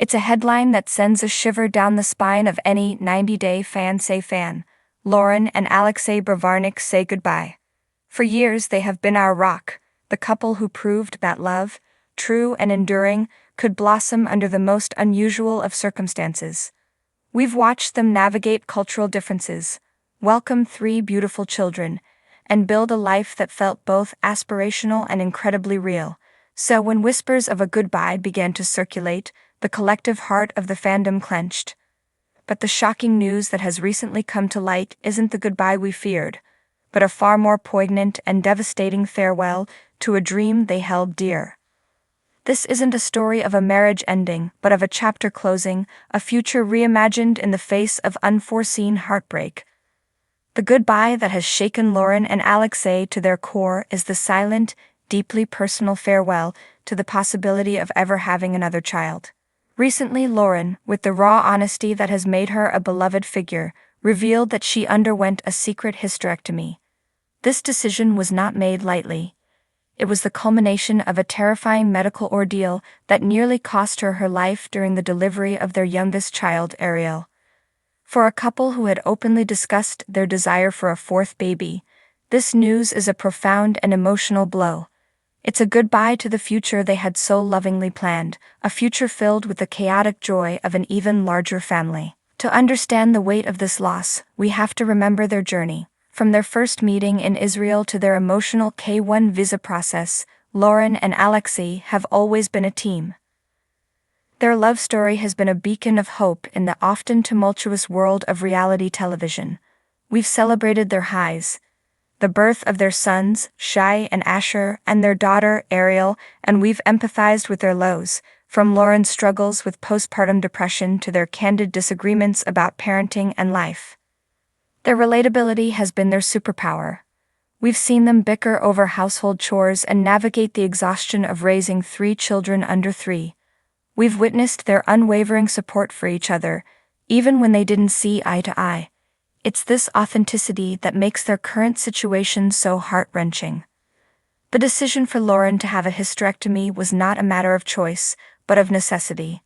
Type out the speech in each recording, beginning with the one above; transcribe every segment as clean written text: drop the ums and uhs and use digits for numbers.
It's a headline that sends a shiver down the spine of any 90-day Fiance fan. Loren and Alexei say goodbye. For years they have been our rock, the couple who proved that love, true and enduring, could blossom under the most unusual of circumstances. We've watched them navigate cultural differences, welcome 3 beautiful children, and build a life that felt both aspirational and incredibly real. So when whispers of a goodbye began to circulate, the collective heart of the fandom clenched. But the shocking news that has recently come to light isn't the goodbye we feared, but a far more poignant and devastating farewell to a dream they held dear. This isn't a story of a marriage ending, but of a chapter closing, a future reimagined in the face of unforeseen heartbreak. The goodbye that has shaken Loren and Alexei to their core is the silent, deeply personal farewell to the possibility of ever having another child. Recently, Loren, with the raw honesty that has made her a beloved figure, revealed that she underwent a secret hysterectomy. This decision was not made lightly. It was the culmination of a terrifying medical ordeal that nearly cost her life during the delivery of their youngest child, Ariel. For a couple who had openly discussed their desire for a 4th baby, this news is a profound and emotional blow. It's a goodbye to the future they had so lovingly planned, a future filled with the chaotic joy of an even larger family. To understand the weight of this loss, we have to remember their journey. From their first meeting in Israel to their emotional K-1 visa process, Loren and Alexei have always been a team. Their love story has been a beacon of hope in the often tumultuous world of reality television. We've celebrated their highs, the birth of their sons, Shai and Asher, and their daughter, Ariel, and we've empathized with their lows, from Loren's struggles with postpartum depression to their candid disagreements about parenting and life. Their relatability has been their superpower. We've seen them bicker over household chores and navigate the exhaustion of raising 3 children under 3. We've witnessed their unwavering support for each other, even when they didn't see eye to eye. It's this authenticity that makes their current situation so heart-wrenching. The decision for Loren to have a hysterectomy was not a matter of choice, but of necessity.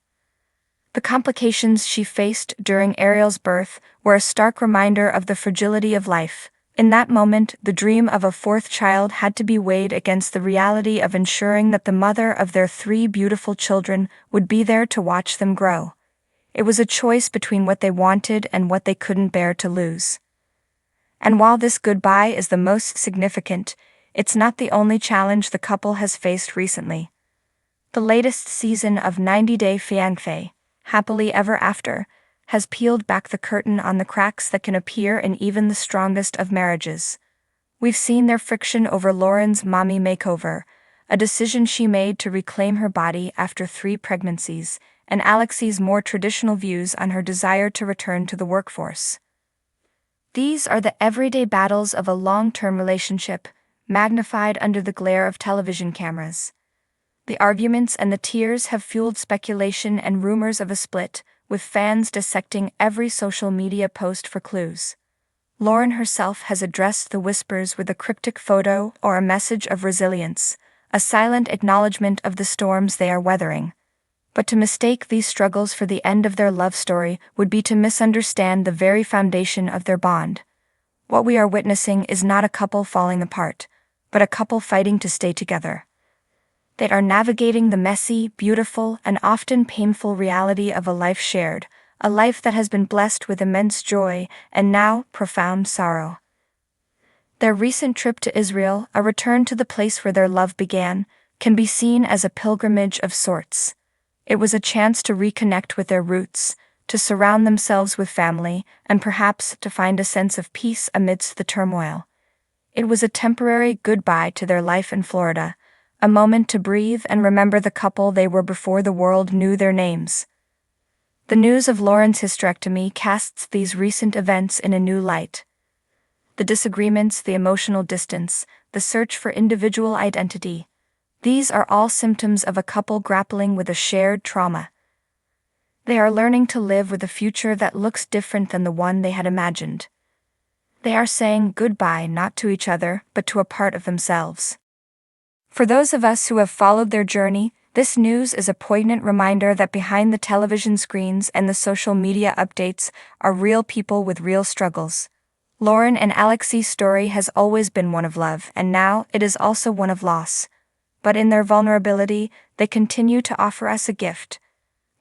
The complications she faced during Ariel's birth were a stark reminder of the fragility of life. In that moment, the dream of a 4th child had to be weighed against the reality of ensuring that the mother of their 3 beautiful children would be there to watch them grow. It was a choice between what they wanted and what they couldn't bear to lose. And while this goodbye is the most significant, it's not the only challenge the couple has faced recently. The latest season of 90-Day Fiance, Happily Ever After, has peeled back the curtain on the cracks that can appear in even the strongest of marriages. We've seen their friction over Loren's mommy makeover, a decision she made to reclaim her body after 3 pregnancies, and Alexei's more traditional views on her desire to return to the workforce. These are the everyday battles of a long-term relationship, magnified under the glare of television cameras. The arguments and the tears have fueled speculation and rumors of a split, with fans dissecting every social media post for clues. Loren herself has addressed the whispers with a cryptic photo or a message of resilience, a silent acknowledgement of the storms they are weathering. But to mistake these struggles for the end of their love story would be to misunderstand the very foundation of their bond. What we are witnessing is not a couple falling apart, but a couple fighting to stay together. They are navigating the messy, beautiful, and often painful reality of a life shared, a life that has been blessed with immense joy and now profound sorrow. Their recent trip to Israel, a return to the place where their love began, can be seen as a pilgrimage of sorts. It was a chance to reconnect with their roots, to surround themselves with family, and perhaps to find a sense of peace amidst the turmoil. It was a temporary goodbye to their life in Florida, a moment to breathe and remember the couple they were before the world knew their names. The news of Loren's hysterectomy casts these recent events in a new light. The disagreements, the emotional distance, the search for individual identity, these are all symptoms of a couple grappling with a shared trauma. They are learning to live with a future that looks different than the one they had imagined. They are saying goodbye not to each other, but to a part of themselves. For those of us who have followed their journey, This news is a poignant reminder that behind the television screens and the social media updates are real people with real struggles. Loren and Alexei's story has always been one of love, and now it is also one of loss. But in their vulnerability, they continue to offer us a gift: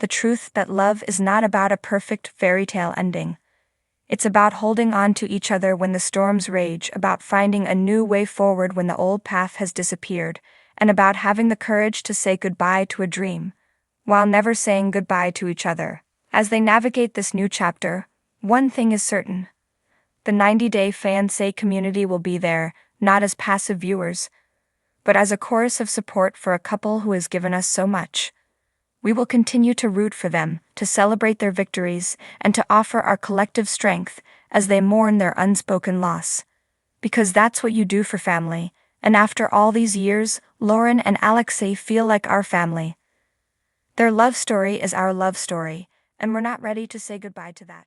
the truth that love is not about a perfect fairy tale ending. It's about holding on to each other when the storms rage, about finding a new way forward when the old path has disappeared, and about having the courage to say goodbye to a dream, while never saying goodbye to each other. As they navigate this new chapter, one thing is certain: the 90-day Fiance community will be there, not as passive viewers, but as a chorus of support for a couple who has given us so much. We will continue to root for them, to celebrate their victories, and to offer our collective strength as they mourn their unspoken loss. Because that's what you do for family, and after all these years, Loren and Alexei feel like our family. Their love story is our love story, and we're not ready to say goodbye to that.